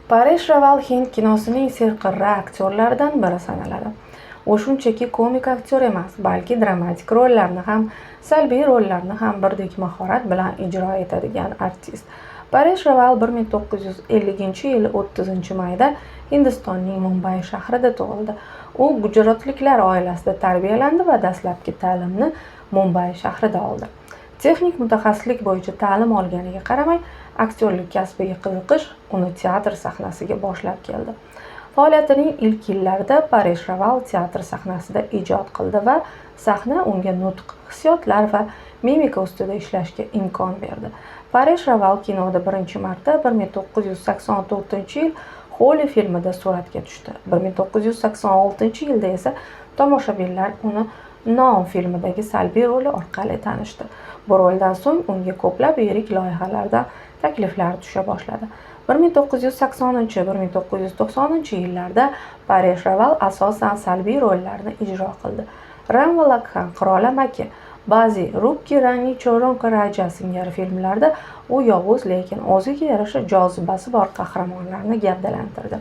Paresh Rawal hind kinosining serqirra aktyorlaridan biri sanaladi. U shunchaki komik aktyor emas, balki dramatik rollarni ham, salbiy rollarni ham birdek mahorat bilan ijro etadigan artist. Paresh Rawal 1950-yil 30-mayda Hindistonning Mumbay shahrida tug'ildi. U gujarotliklar oilasida tarbiyalandi va dastlabki ta'limni Mumbay shahrida oldi. Texnik mutaxassislik bo'yicha ta'lim olganiga qaramay, aktyorlik kasbiga qiziqish uni teatr sahnasiga boshlab keldi. Faoliyatining ilk yillarida Paresh Rawal teatr sahnasida ijod qildi va sahna unga nutq, hissiyotlar va mimika ustida ishlashga imkon berdi. Paresh Rawal kinoda birinchi marta 1984-yil Holi filmida suratga tushdi. 1986-yilda esa tomoshabinlar uni Nom filmidagi salbiy roli orqali tanishdi. Bu roldan so'ng unga ko'plab yirik loyihalardan takliflar tusha boshladi. 1980-1990-yillarda Paresh Rawal asosan salbiy rollarni ijro qildi. Ram va Lakhan, Qirol amaki, ba'zi Rubki Rani Choronka Raja singari filmlarda u yovuz lekin o'ziga yarasha jozibasi bor qahramonlarni gavdalantirdi.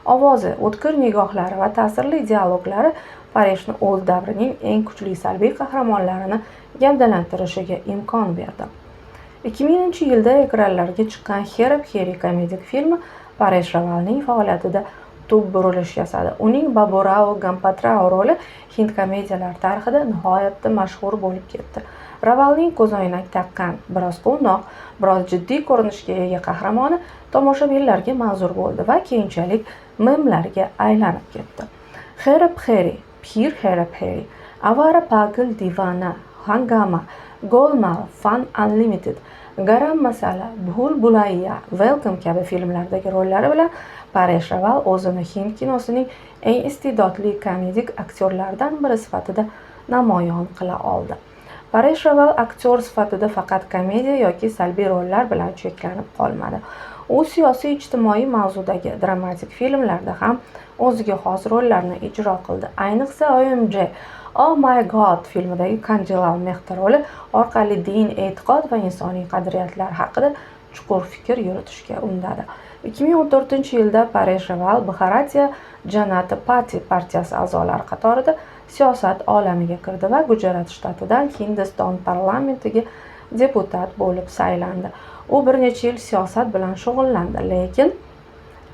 Ovozi, o'tkir nigohlari va ta'sirli dialoglari Pareshni o'z davrining eng kuchli salbiy qahramonlarini gavdalantirishiga imkon berdi. 2000-yilda ekranlarga chiqqan Hera Pheri komedik filmi Paresh Rawalning faoliyatida tub burilish yasadi. Uning Baburao Gampatrao roli hind komediyalari tarixida nihoyatda mashhur bo'lib ketdi. Rawalning ko'zoynak taqqan, biroz quvnoq, biroz jiddiy ko'rinishga ega qahramoni tomoshabinlarga manzur bo'ldi va keyinchalik memlarga aylanib ketdi. Hera Pheri, Phir Hera Pheri, Avara Pagal Divana, Hangama, Golmaal, Fun Unlimited, Garam Masala, Bhul Bhulaiya, Welcome kabi filmlardagi rollari bilan Paresh Rawal o'zini hind kinosining eng iste'dodli komedik aktyorlaridan biri sifatida namoyon qila oldi. Paresh Rawal aktyor sifatida faqat komediya yoki salbiy rollar bilan cheklanib qolmadi. U siyosiy ijtimoiy mavzudagi dramatik filmlarda ham o'ziga xos rollarni ijro qildi. Ayniqsa OMG, Oh My God filmidagi Kanjilal Mehta roli orqali din, e'tiqod va insoniy qadriyatlar haqida chuqur fikr yuritishga undadi. 2014-yilda Paresh Rawal Bharatiya Janata Party partiyasi a'zolari qatorida siyosat olamiga kirdi va Gujarat shtatidan Hindiston parlamentiga deputat bo'lib saylandi. U bir necha yil siyosat bilan shug'ullandi, lekin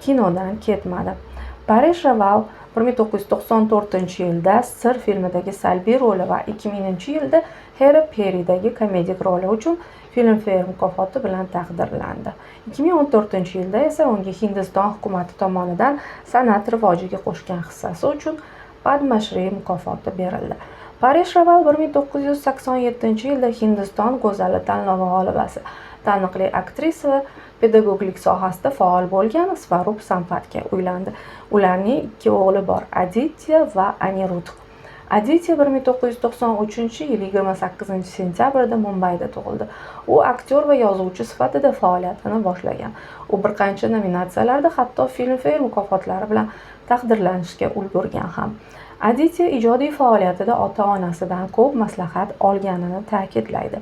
kinodan ketmadi. Paresh Rawal 1994-yilda Sir filmidagi salbiy roli va 2000-yilda Hera Pheri'dagi komedik roli uchun Filmfare mukofoti bilan taqdirlandi. 2014-yilda esa unga Hindiston hukumati tomonidan san'at rivojiga qo'shgan hissasi uchun Padma Shri mukofoti berildi. Paresh Rawal 1987-yilda Hindiston go'zali tanlovi g'olibasi, taniqli aktrisa va pedagoglik sohasida faol bo'lgan Svarup Sampatga uylandi. Ularning ikki o'g'li bor, Aditya va Anirudh. Aditya 1993-yil 28-sentyabrda Mumbayda tug'ildi. U aktyor va yozuvchi sifatida faoliyatini boshlagan. U bir qancha nominatsiyalarda, hatto Filmfare mukofotlari bilan taqdirlanishga ulgurgan ham. Aditya ijodiy faoliyatida ota-onasidan ko'p maslahat olganini ta'kidlaydi.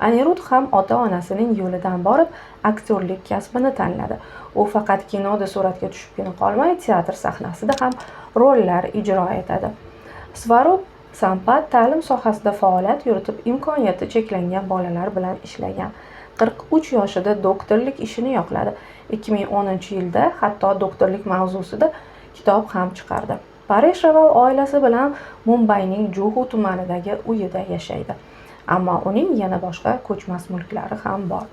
Anirudh ham ota-onasining yo'lidan borib, aktyorlik kasbini tanladi. U faqat kinoda suratga tushibgina qolmay, teatr sahnasida ham rollar ijro etadi. Svarup Sampat ta'lim sohasida faoliyat yuritib, imkoniyati cheklangan bolalar bilan ishlagan. 43 yoshida doktorlik ishini yoqladi. 2010-yilda hatto doktorlik mavzusida kitob ham chiqardi. Paresh Rawal oilasi bilan Mumbayning Juhu tumanidagi uyida yashaydi. Ammo uning yana boshqa ko'chmas mulklari ham bor.